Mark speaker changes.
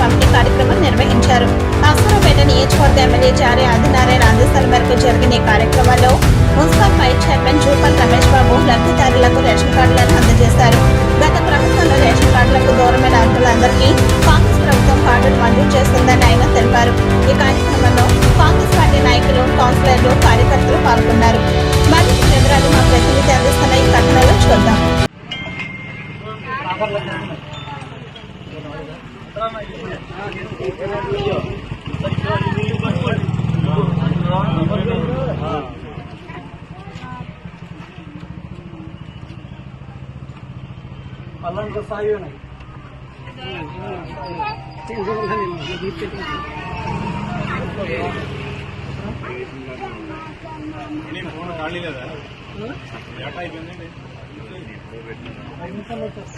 Speaker 1: పంపిణీ కార్యక్రమం నిర్వహించారు. అసూరుపేట నియోజకవర్గ ఎమ్మెల్యే జారీ ఆదినారాయణ ఆదేశాల మేరకు జరిగిన ఈ కార్యక్రమంలో municipal vice chairman Jupal Ramesh Babu లబ్ధిదారులకు రేషన్ కార్డులను అందజేశారు. గత ప్రభుత్వంలో రేషన్ కార్డులకు దూరమైన అర్హులందరికీ కాంగ్రెస్ ప్రభుత్వం కార్డులు మంజూరు చేస్తుందని ఆయన తెలిపారు. ఈ కార్యక్రమంలో కాంగ్రెస్ పార్టీ నాయకులు, కౌన్సిలర్లు, కార్యకర్తలు పాల్గొన్నారు. మరిన్ని వివరాలు మా ప్రతినిధి అందిస్తున్న ఈ కథనంలో చూద్దాం.
Speaker 2: पलंग तो सही हो नहीं फोन खाली లేదా డేటా అయిపోయింది 5 నిమిషాలు సార్